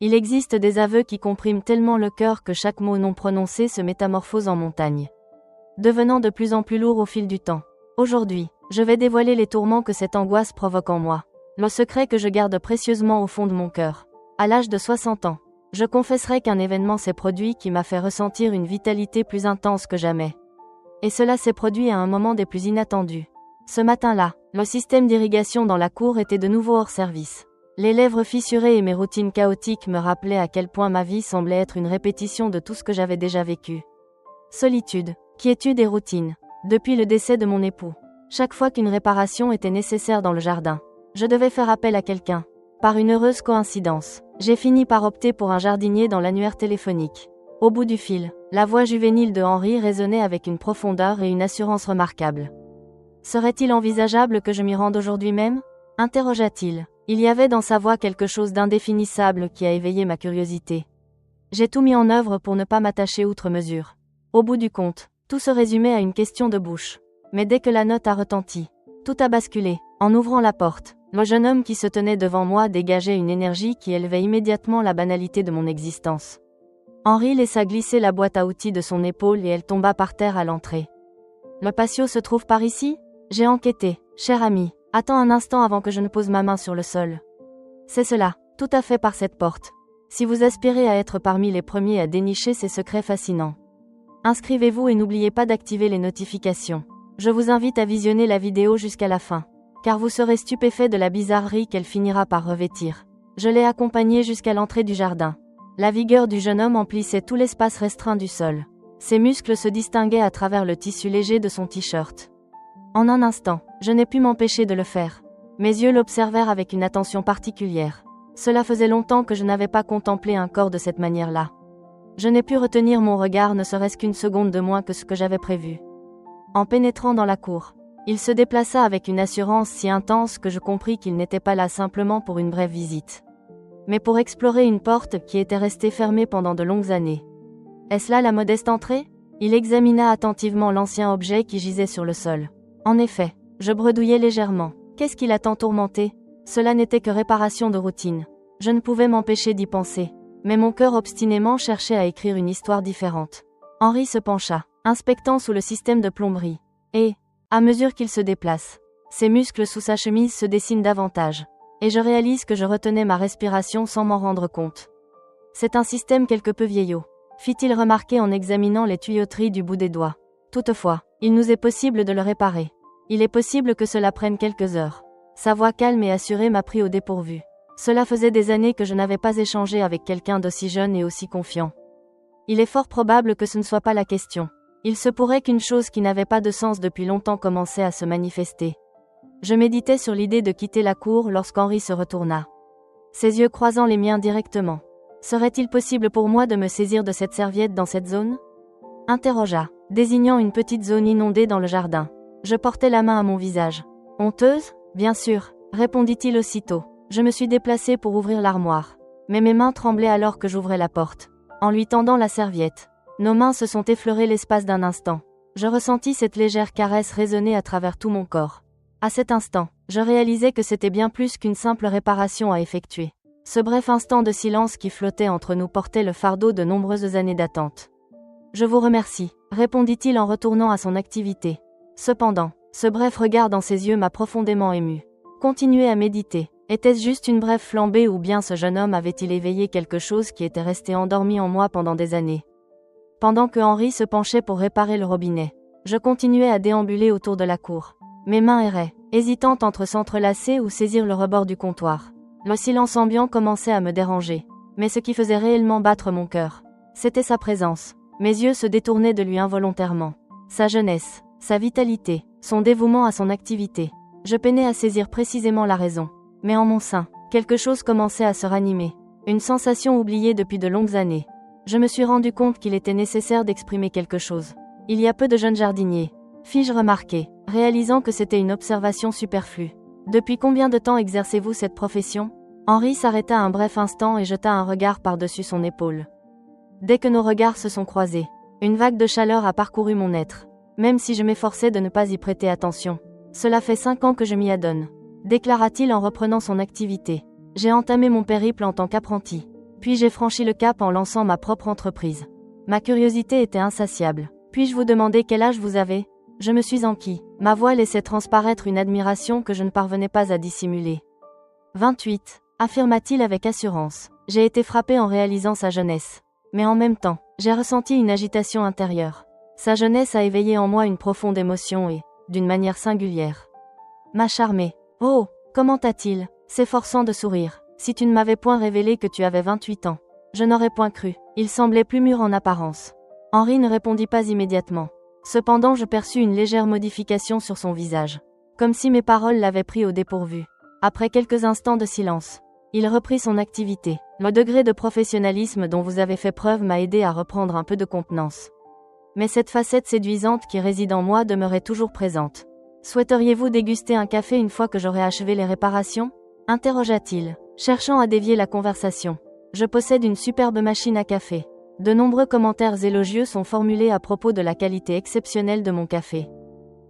Il existe des aveux qui compriment tellement le cœur que chaque mot non prononcé se métamorphose en montagne, devenant de plus en plus lourd au fil du temps. Aujourd'hui, je vais dévoiler les tourments que cette angoisse provoque en moi, le secret que je garde précieusement au fond de mon cœur. À l'âge de 60 ans, je confesserai qu'un événement s'est produit qui m'a fait ressentir une vitalité plus intense que jamais. Et cela s'est produit à un moment des plus inattendus. Ce matin-là, le système d'irrigation dans la cour était de nouveau hors service. Les lèvres fissurées et mes routines chaotiques me rappelaient à quel point ma vie semblait être une répétition de tout ce que j'avais déjà vécu. Solitude, quiétude et routine. Depuis le décès de mon époux, chaque fois qu'une réparation était nécessaire dans le jardin, je devais faire appel à quelqu'un. Par une heureuse coïncidence, j'ai fini par opter pour un jardinier dans l'annuaire téléphonique. Au bout du fil, la voix juvénile de Henri résonnait avec une profondeur et une assurance remarquables. « Serait-il envisageable que je m'y rende aujourd'hui même ?» interrogea-t-il. Il y avait dans sa voix quelque chose d'indéfinissable qui a éveillé ma curiosité. J'ai tout mis en œuvre pour ne pas m'attacher outre mesure. Au bout du compte, tout se résumait à une question de bouche. Mais dès que la note a retenti, tout a basculé. En ouvrant la porte, le jeune homme qui se tenait devant moi dégageait une énergie qui élevait immédiatement la banalité de mon existence. Henri laissa glisser la boîte à outils de son épaule et elle tomba par terre à l'entrée. « Le patio se trouve par ici ?» J'ai enquêté. « Cher ami, attends un instant avant que je ne pose ma main sur le sol. » C'est cela, tout à fait par cette porte. Si vous aspirez à être parmi les premiers à dénicher ces secrets fascinants, inscrivez-vous et n'oubliez pas d'activer les notifications. Je vous invite à visionner la vidéo jusqu'à la fin, car vous serez stupéfait de la bizarrerie qu'elle finira par revêtir. Je l'ai accompagné jusqu'à l'entrée du jardin. La vigueur du jeune homme emplissait tout l'espace restreint du sol. Ses muscles se distinguaient à travers le tissu léger de son t-shirt. En un instant, je n'ai pu m'empêcher de le faire. Mes yeux l'observèrent avec une attention particulière. Cela faisait longtemps que je n'avais pas contemplé un corps de cette manière-là. Je n'ai pu retenir mon regard ne serait-ce qu'une seconde de moins que ce que j'avais prévu. En pénétrant dans la cour, il se déplaça avec une assurance si intense que je compris qu'il n'était pas là simplement pour une brève visite, mais pour explorer une porte qui était restée fermée pendant de longues années. Est-ce là la modeste entrée ? Il examina attentivement l'ancien objet qui gisait sur le sol. En effet, je bredouillais légèrement. Qu'est-ce qui l'a tant tourmenté ? Cela n'était que réparation de routine. Je ne pouvais m'empêcher d'y penser, mais mon cœur obstinément cherchait à écrire une histoire différente. Henri se pencha, inspectant sous le système de plomberie. Et, à mesure qu'il se déplace, ses muscles sous sa chemise se dessinent davantage. Et je réalise que je retenais ma respiration sans m'en rendre compte. C'est un système quelque peu vieillot, fit-il remarquer en examinant les tuyauteries du bout des doigts. Toutefois, il nous est possible de le réparer. Il est possible que cela prenne quelques heures. Sa voix calme et assurée m'a pris au dépourvu. Cela faisait des années que je n'avais pas échangé avec quelqu'un d'aussi jeune et aussi confiant. Il est fort probable que ce ne soit pas la question. Il se pourrait qu'une chose qui n'avait pas de sens depuis longtemps commençait à se manifester. Je méditais sur l'idée de quitter la cour lorsqu'Henri se retourna, ses yeux croisant les miens directement. Serait-il possible pour moi de me saisir de cette serviette dans cette zone ? Interrogea, désignant une petite zone inondée dans le jardin. Je portais la main à mon visage. Honteuse ? Bien sûr, répondit-il aussitôt. Je me suis déplacée pour ouvrir l'armoire, mais mes mains tremblaient alors que j'ouvrais la porte. En lui tendant la serviette, nos mains se sont effleurées l'espace d'un instant. Je ressentis cette légère caresse résonner à travers tout mon corps. À cet instant, je réalisais que c'était bien plus qu'une simple réparation à effectuer. Ce bref instant de silence qui flottait entre nous portait le fardeau de nombreuses années d'attente. Je vous remercie, répondit-il en retournant à son activité. Cependant, ce bref regard dans ses yeux m'a profondément ému. Continuez à méditer. Était-ce juste une brève flambée ou bien ce jeune homme avait-il éveillé quelque chose qui était resté endormi en moi pendant des années ? Pendant que Henri se penchait pour réparer le robinet, je continuais à déambuler autour de la cour. Mes mains erraient, hésitantes entre s'entrelacer ou saisir le rebord du comptoir. Le silence ambiant commençait à me déranger, mais ce qui faisait réellement battre mon cœur, c'était sa présence. Mes yeux se détournaient de lui involontairement. Sa jeunesse, sa vitalité, son dévouement à son activité. Je peinais à saisir précisément la raison. Mais en mon sein, quelque chose commençait à se ranimer. Une sensation oubliée depuis de longues années. Je me suis rendu compte qu'il était nécessaire d'exprimer quelque chose. Il y a peu de jeunes jardiniers, fis-je remarquer, réalisant que c'était une observation superflue. Depuis combien de temps exercez-vous cette profession ? Henri s'arrêta un bref instant et jeta un regard par-dessus son épaule. Dès que nos regards se sont croisés, une vague de chaleur a parcouru mon être, même si je m'efforçais de ne pas y prêter attention. Cela fait 5 ans que je m'y adonne, déclara-t-il en reprenant son activité. J'ai entamé mon périple en tant qu'apprenti. Puis j'ai franchi le cap en lançant ma propre entreprise. Ma curiosité était insatiable. Puis-je vous demander quel âge vous avez ? Je me suis enquis. Ma voix laissait transparaître une admiration que je ne parvenais pas à dissimuler. 28, affirma-t-il avec assurance. J'ai été frappé en réalisant sa jeunesse. Mais en même temps, j'ai ressenti une agitation intérieure. Sa jeunesse a éveillé en moi une profonde émotion et, d'une manière singulière, m'a charmé. Oh, commenta-t-il, s'efforçant de sourire. Si tu ne m'avais point révélé que tu avais 28 ans, je n'aurais point cru. Il semblait plus mûr en apparence. Henri ne répondit pas immédiatement. Cependant, je perçus une légère modification sur son visage. Comme si mes paroles l'avaient pris au dépourvu. Après quelques instants de silence, il reprit son activité. Le degré de professionnalisme dont vous avez fait preuve m'a aidé à reprendre un peu de contenance. Mais cette facette séduisante qui réside en moi demeurait toujours présente. Souhaiteriez-vous déguster un café une fois que j'aurai achevé les réparations ? Interrogea-t-il, cherchant à dévier la conversation. Je possède une superbe machine à café. De nombreux commentaires élogieux sont formulés à propos de la qualité exceptionnelle de mon café.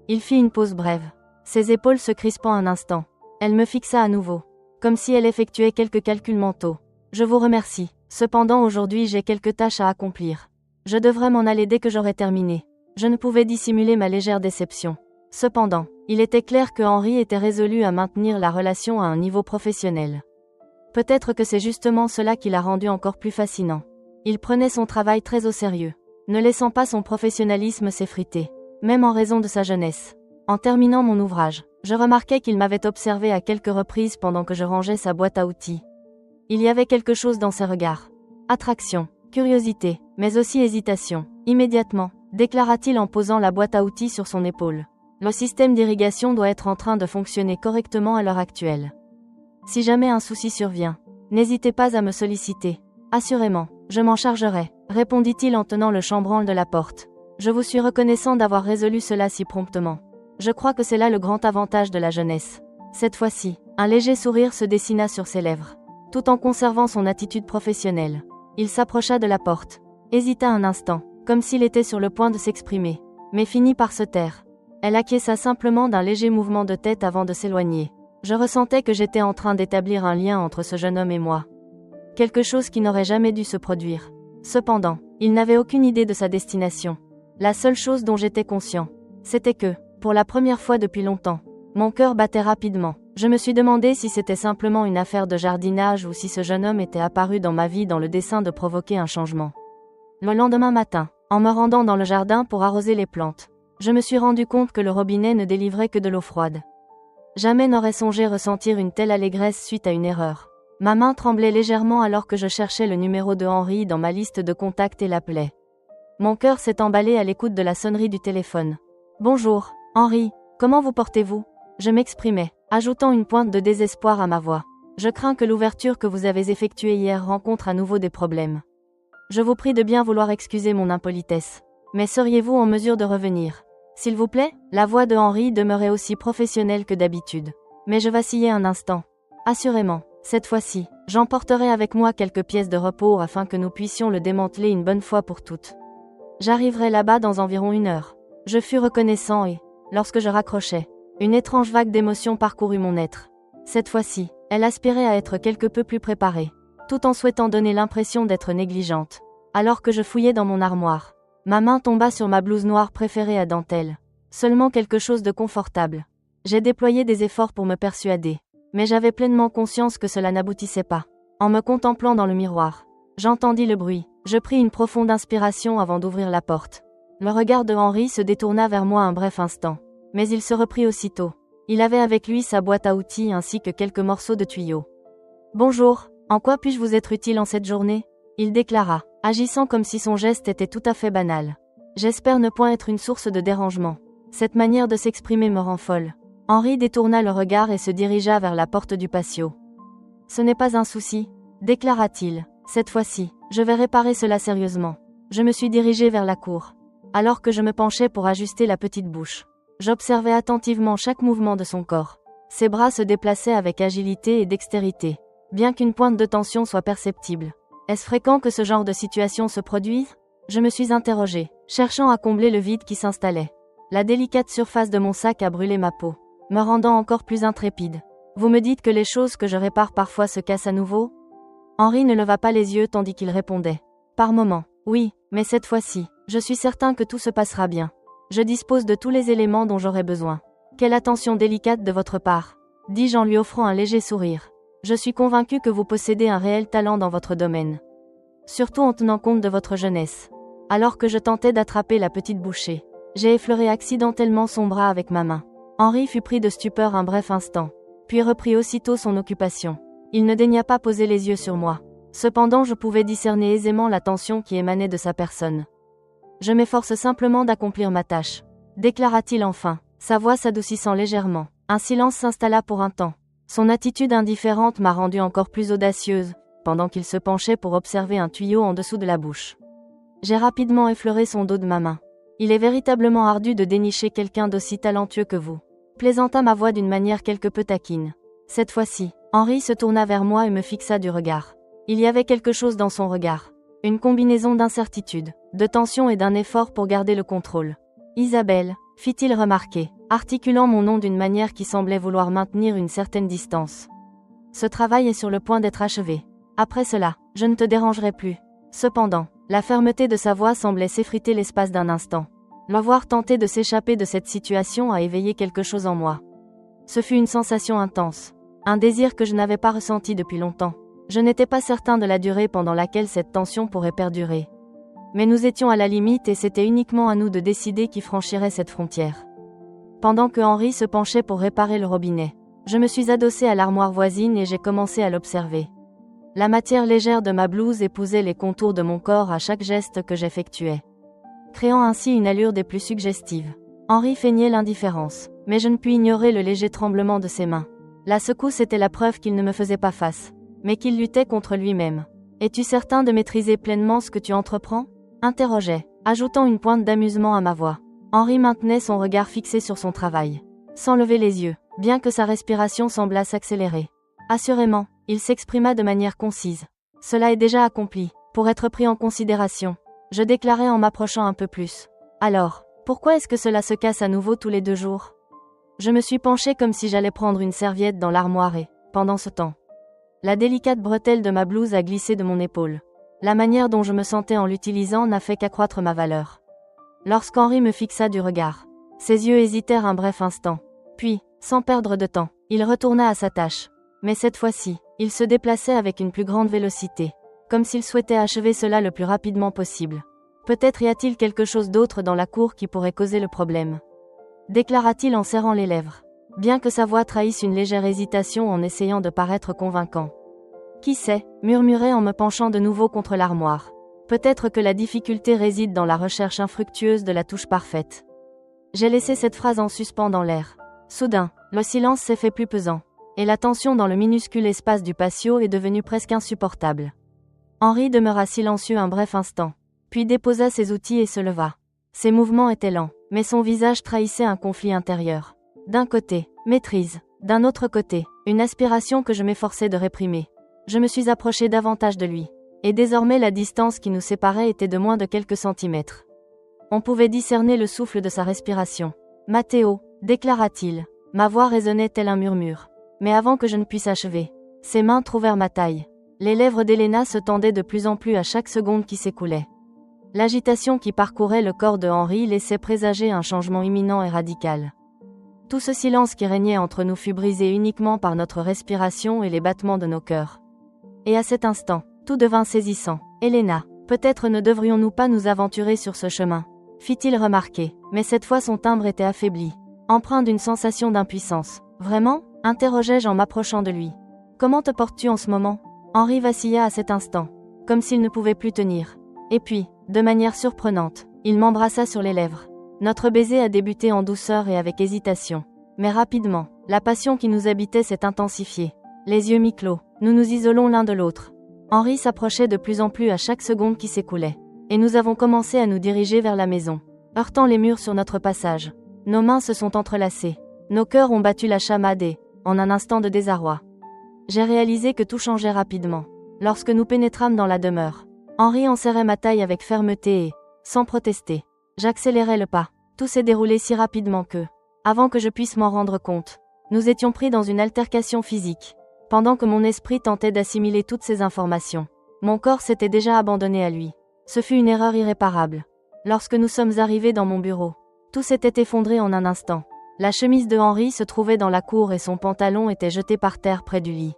Il fit une pause brève, ses épaules se crispant un instant. Elle me fixa à nouveau, comme si elle effectuait quelques calculs mentaux. Je vous remercie. Cependant aujourd'hui j'ai quelques tâches à accomplir. Je devrais m'en aller dès que j'aurai terminé. Je ne pouvais dissimuler ma légère déception. Cependant, il était clair que Henri était résolu à maintenir la relation à un niveau professionnel. Peut-être que c'est justement cela qui l'a rendu encore plus fascinant. Il prenait son travail très au sérieux, ne laissant pas son professionnalisme s'effriter, même en raison de sa jeunesse. En terminant mon ouvrage, je remarquai qu'il m'avait observé à quelques reprises pendant que je rangeais sa boîte à outils. Il y avait quelque chose dans ses regards. Attraction, curiosité, mais aussi hésitation. Immédiatement, déclara-t-il en posant la boîte à outils sur son épaule. Le système d'irrigation doit être en train de fonctionner correctement à l'heure actuelle. Si jamais un souci survient, n'hésitez pas à me solliciter. Assurément, je m'en chargerai, répondit-il en tenant le chambranle de la porte. Je vous suis reconnaissant d'avoir résolu cela si promptement. Je crois que c'est là le grand avantage de la jeunesse. Cette fois-ci, un léger sourire se dessina sur ses lèvres. Tout en conservant son attitude professionnelle, il s'approcha de la porte, hésita un instant, comme s'il était sur le point de s'exprimer, mais finit par se taire. Elle acquiesça simplement d'un léger mouvement de tête avant de s'éloigner. Je ressentais que j'étais en train d'établir un lien entre ce jeune homme et moi. Quelque chose qui n'aurait jamais dû se produire. Cependant, il n'avait aucune idée de sa destination. La seule chose dont j'étais conscient, c'était que, pour la première fois depuis longtemps, mon cœur battait rapidement. Je me suis demandé si c'était simplement une affaire de jardinage ou si ce jeune homme était apparu dans ma vie dans le dessein de provoquer un changement. Le lendemain matin, en me rendant dans le jardin pour arroser les plantes, je me suis rendu compte que le robinet ne délivrait que de l'eau froide. Jamais n'aurais songé ressentir une telle allégresse suite à une erreur. Ma main tremblait légèrement alors que je cherchais le numéro de Henri dans ma liste de contacts et l'appelais. Mon cœur s'est emballé à l'écoute de la sonnerie du téléphone. « Bonjour, Henri, comment vous portez-vous » Je m'exprimais, ajoutant une pointe de désespoir à ma voix. « Je crains que l'ouverture que vous avez effectuée hier rencontre à nouveau des problèmes. Je vous prie de bien vouloir excuser mon impolitesse. Mais seriez-vous en mesure de revenir ? S'il vous plaît » La voix de Henri demeurait aussi professionnelle que d'habitude. Mais je vacillais un instant. Assurément. Cette fois-ci, j'emporterai avec moi quelques pièces de repos afin que nous puissions le démanteler une bonne fois pour toutes. J'arriverai là-bas dans environ 1 heure. Je fus reconnaissant et, lorsque je raccrochai, une étrange vague d'émotion parcourut mon être. Cette fois-ci, elle aspirait à être quelque peu plus préparée, tout en souhaitant donner l'impression d'être négligente. Alors que je fouillais dans mon armoire, ma main tomba sur ma blouse noire préférée à dentelle. Seulement quelque chose de confortable. J'ai déployé des efforts pour me persuader. Mais j'avais pleinement conscience que cela n'aboutissait pas. En me contemplant dans le miroir, j'entendis le bruit. Je pris une profonde inspiration avant d'ouvrir la porte. Le regard de Henri se détourna vers moi un bref instant. Mais il se reprit aussitôt. Il avait avec lui sa boîte à outils ainsi que quelques morceaux de tuyaux. « Bonjour, en quoi puis-je vous être utile en cette journée ?» il déclara, agissant comme si son geste était tout à fait banal. « J'espère ne point être une source de dérangement. Cette manière de s'exprimer me rend folle. » Henri détourna le regard et se dirigea vers la porte du patio. « Ce n'est pas un souci, » déclara-t-il. « Cette fois-ci, je vais réparer cela sérieusement. » Je me suis dirigé vers la cour. Alors que je me penchais pour ajuster la petite bouche, j'observais attentivement chaque mouvement de son corps. Ses bras se déplaçaient avec agilité et dextérité, bien qu'une pointe de tension soit perceptible. Est-ce fréquent que ce genre de situation se produise ? Je me suis interrogé, cherchant à combler le vide qui s'installait. La délicate surface de mon sac a brûlé ma peau, me rendant encore plus intrépide. Vous me dites que les choses que je répare parfois se cassent à nouveau ? Henri ne leva pas les yeux tandis qu'il répondait. Par moments, oui, mais cette fois-ci, je suis certain que tout se passera bien. Je dispose de tous les éléments dont j'aurai besoin. Quelle attention délicate de votre part, dis-je en lui offrant un léger sourire. Je suis convaincu que vous possédez un réel talent dans votre domaine. Surtout en tenant compte de votre jeunesse. Alors que je tentais d'attraper la petite bouchée, j'ai effleuré accidentellement son bras avec ma main. Henri fut pris de stupeur un bref instant, puis reprit aussitôt son occupation. Il ne daigna pas poser les yeux sur moi. Cependant je pouvais discerner aisément la tension qui émanait de sa personne. Je m'efforce simplement d'accomplir ma tâche, déclara-t-il enfin, sa voix s'adoucissant légèrement. Un silence s'installa pour un temps. Son attitude indifférente m'a rendue encore plus audacieuse, pendant qu'il se penchait pour observer un tuyau en dessous de la bouche. J'ai rapidement effleuré son dos de ma main. Il est véritablement ardu de dénicher quelqu'un d'aussi talentueux que vous, plaisanta ma voix d'une manière quelque peu taquine. Cette fois-ci, Henri se tourna vers moi et me fixa du regard. Il y avait quelque chose dans son regard. Une combinaison d'incertitude, de tension et d'un effort pour garder le contrôle. Isabelle, fit-il remarquer, articulant mon nom d'une manière qui semblait vouloir maintenir une certaine distance. Ce travail est sur le point d'être achevé. Après cela, je ne te dérangerai plus. Cependant, la fermeté de sa voix semblait s'effriter l'espace d'un instant. L'avoir tenté de s'échapper de cette situation a éveillé quelque chose en moi. Ce fut une sensation intense. Un désir que je n'avais pas ressenti depuis longtemps. Je n'étais pas certain de la durée pendant laquelle cette tension pourrait perdurer. Mais nous étions à la limite et c'était uniquement à nous de décider qui franchirait cette frontière. Pendant que Henri se penchait pour réparer le robinet, je me suis adossée à l'armoire voisine et j'ai commencé à l'observer. La matière légère de ma blouse épousait les contours de mon corps à chaque geste que j'effectuais, créant ainsi une allure des plus suggestives. Henri feignait l'indifférence, mais je ne pus ignorer le léger tremblement de ses mains. La secousse était la preuve qu'il ne me faisait pas face, mais qu'il luttait contre lui-même. « Es-tu certain de maîtriser pleinement ce que tu entreprends ?» interrogeai, ajoutant une pointe d'amusement à ma voix. Henri maintenait son regard fixé sur son travail, sans lever les yeux, bien que sa respiration semblât s'accélérer. Assurément, il s'exprima de manière concise. « Cela est déjà accompli, pour être pris en considération. » Je déclarai en m'approchant un peu plus. « Alors, pourquoi est-ce que cela se casse à nouveau tous les 2 jours ?» Je me suis penchée comme si j'allais prendre une serviette dans l'armoire et, pendant ce temps, la délicate bretelle de ma blouse a glissé de mon épaule. La manière dont je me sentais en l'utilisant n'a fait qu'accroître ma valeur. Lorsqu'Henri me fixa du regard, ses yeux hésitèrent un bref instant. Puis, sans perdre de temps, il retourna à sa tâche. Mais cette fois-ci, il se déplaçait avec une plus grande vélocité, comme s'il souhaitait achever cela le plus rapidement possible. Peut-être y a-t-il quelque chose d'autre dans la cour qui pourrait causer le problème, déclara-t-il en serrant les lèvres, bien que sa voix trahisse une légère hésitation en essayant de paraître convaincant. Qui sait, murmurai en me penchant de nouveau contre l'armoire. Peut-être que la difficulté réside dans la recherche infructueuse de la touche parfaite. J'ai laissé cette phrase en suspens dans l'air. Soudain, le silence s'est fait plus pesant, et la tension dans le minuscule espace du patio est devenue presque insupportable. Henri demeura silencieux un bref instant, puis déposa ses outils et se leva. Ses mouvements étaient lents, mais son visage trahissait un conflit intérieur. D'un côté, maîtrise, d'un autre côté, une aspiration que je m'efforçais de réprimer. Je me suis approché davantage de lui, et désormais la distance qui nous séparait était de moins de quelques centimètres. On pouvait discerner le souffle de sa respiration. « Matteo » déclara-t-il. Ma voix résonnait tel un murmure. Mais avant que je ne puisse achever, ses mains trouvèrent ma taille. Les lèvres d'Elena se tendaient de plus en plus à chaque seconde qui s'écoulait. L'agitation qui parcourait le corps de Henri laissait présager un changement imminent et radical. Tout ce silence qui régnait entre nous fut brisé uniquement par notre respiration et les battements de nos cœurs. Et à cet instant, tout devint saisissant. « Elena, peut-être ne devrions-nous pas nous aventurer sur ce chemin ?» fit-il remarquer, mais cette fois son timbre était affaibli, empreint d'une sensation d'impuissance. « Vraiment ?» interrogeai-je en m'approchant de lui. « Comment te portes-tu en ce moment ?» Henri vacilla à cet instant, comme s'il ne pouvait plus tenir. Et puis, de manière surprenante, il m'embrassa sur les lèvres. Notre baiser a débuté en douceur et avec hésitation. Mais rapidement, la passion qui nous habitait s'est intensifiée. Les yeux mi-clos, nous nous isolons l'un de l'autre. Henri s'approchait de plus en plus à chaque seconde qui s'écoulait. Et nous avons commencé à nous diriger vers la maison, heurtant les murs sur notre passage. Nos mains se sont entrelacées. Nos cœurs ont battu la chamade et, en un instant de désarroi, j'ai réalisé que tout changeait rapidement. Lorsque nous pénétrâmes dans la demeure, Henri enserrait ma taille avec fermeté et, sans protester, j'accélérai le pas. Tout s'est déroulé si rapidement que, avant que je puisse m'en rendre compte, nous étions pris dans une altercation physique. Pendant que mon esprit tentait d'assimiler toutes ces informations, mon corps s'était déjà abandonné à lui. Ce fut une erreur irréparable. Lorsque nous sommes arrivés dans mon bureau, tout s'était effondré en un instant. La chemise de Henri se trouvait dans la cour et son pantalon était jeté par terre près du lit.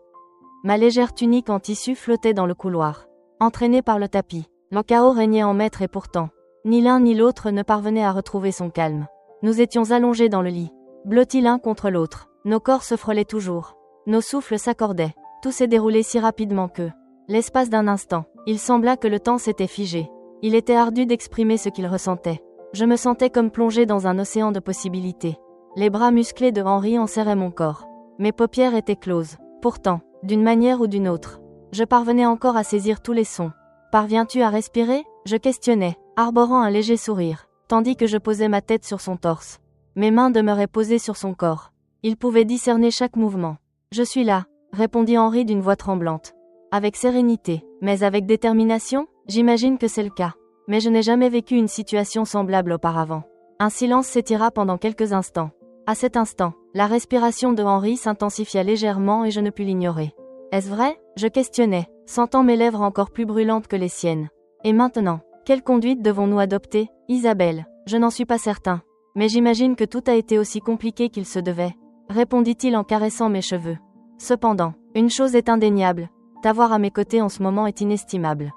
Ma légère tunique en tissu flottait dans le couloir, entraînée par le tapis. Le chaos régnait en maître et pourtant, ni l'un ni l'autre ne parvenait à retrouver son calme. Nous étions allongés dans le lit, blottis l'un contre l'autre. Nos corps se frôlaient toujours. Nos souffles s'accordaient. Tout s'est déroulé si rapidement que, l'espace d'un instant, il sembla que le temps s'était figé. Il était ardu d'exprimer ce qu'il ressentait. Je me sentais comme plongé dans un océan de possibilités. Les bras musclés de Henri enserraient mon corps. Mes paupières étaient closes. Pourtant, d'une manière ou d'une autre, je parvenais encore à saisir tous les sons. « Parviens-tu à respirer ?» je questionnais, arborant un léger sourire, tandis que je posais ma tête sur son torse. Mes mains demeuraient posées sur son corps. Il pouvait discerner chaque mouvement. « Je suis là », répondit Henri d'une voix tremblante. Avec sérénité, mais avec détermination, j'imagine que c'est le cas. Mais je n'ai jamais vécu une situation semblable auparavant. Un silence s'étira pendant quelques instants. À cet instant, la respiration de Henri s'intensifia légèrement et je ne pus l'ignorer. Est-ce vrai ? Je questionnais, sentant mes lèvres encore plus brûlantes que les siennes. Et maintenant, quelle conduite devons-nous adopter, Isabelle ? Je n'en suis pas certain. Mais j'imagine que tout a été aussi compliqué qu'il se devait, répondit-il en caressant mes cheveux. Cependant, une chose est indéniable, t'avoir à mes côtés en ce moment est inestimable.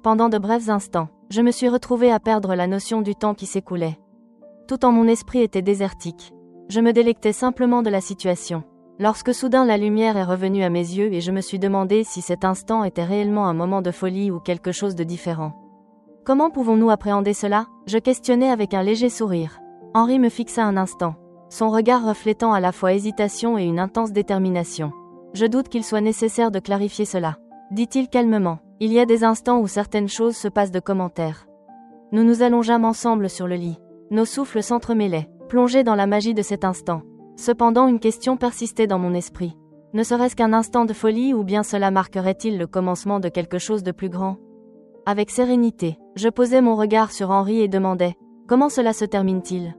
Pendant de brefs instants, je me suis retrouvée à perdre la notion du temps qui s'écoulait. Tout en mon esprit était désertique. Je me délectais simplement de la situation. Lorsque soudain la lumière est revenue à mes yeux et je me suis demandé si cet instant était réellement un moment de folie ou quelque chose de différent. Comment pouvons-nous appréhender cela ? Je questionnais avec un léger sourire. Henri me fixa un instant, son regard reflétant à la fois hésitation et une intense détermination. Je doute qu'il soit nécessaire de clarifier cela, dit-il calmement. Il y a des instants où certaines choses se passent de commentaires. Nous nous allongeâmes ensemble sur le lit. Nos souffles s'entremêlaient, plongés dans la magie de cet instant. Cependant une question persistait dans mon esprit. Ne serait-ce qu'un instant de folie ou bien cela marquerait-il le commencement de quelque chose de plus grand ? Avec sérénité, je posais mon regard sur Henri et demandais « Comment cela se termine-t-il » ?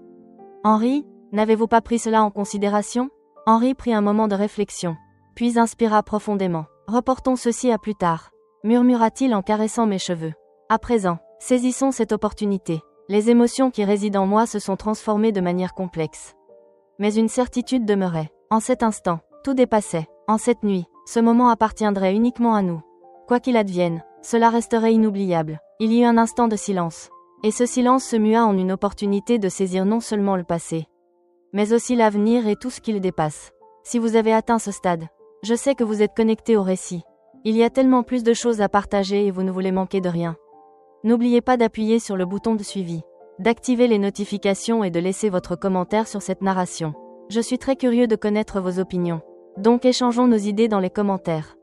Henri, n'avez-vous pas pris cela en considération ? Henri prit un moment de réflexion, puis inspira profondément. « Reportons ceci à plus tard », murmura-t-il en caressant mes cheveux. À présent, saisissons cette opportunité. Les émotions qui résident en moi se sont transformées de manière complexe. Mais une certitude demeurait. En cet instant, tout dépassait. En cette nuit, ce moment appartiendrait uniquement à nous. Quoi qu'il advienne, cela resterait inoubliable. Il y eut un instant de silence. Et ce silence se mua en une opportunité de saisir non seulement le passé, mais aussi l'avenir et tout ce qui le dépasse. Si vous avez atteint ce stade, je sais que vous êtes connecté au récit. Il y a tellement plus de choses à partager et vous ne voulez manquer de rien. N'oubliez pas d'appuyer sur le bouton de suivi, d'activer les notifications et de laisser votre commentaire sur cette narration. Je suis très curieux de connaître vos opinions. Donc échangeons nos idées dans les commentaires.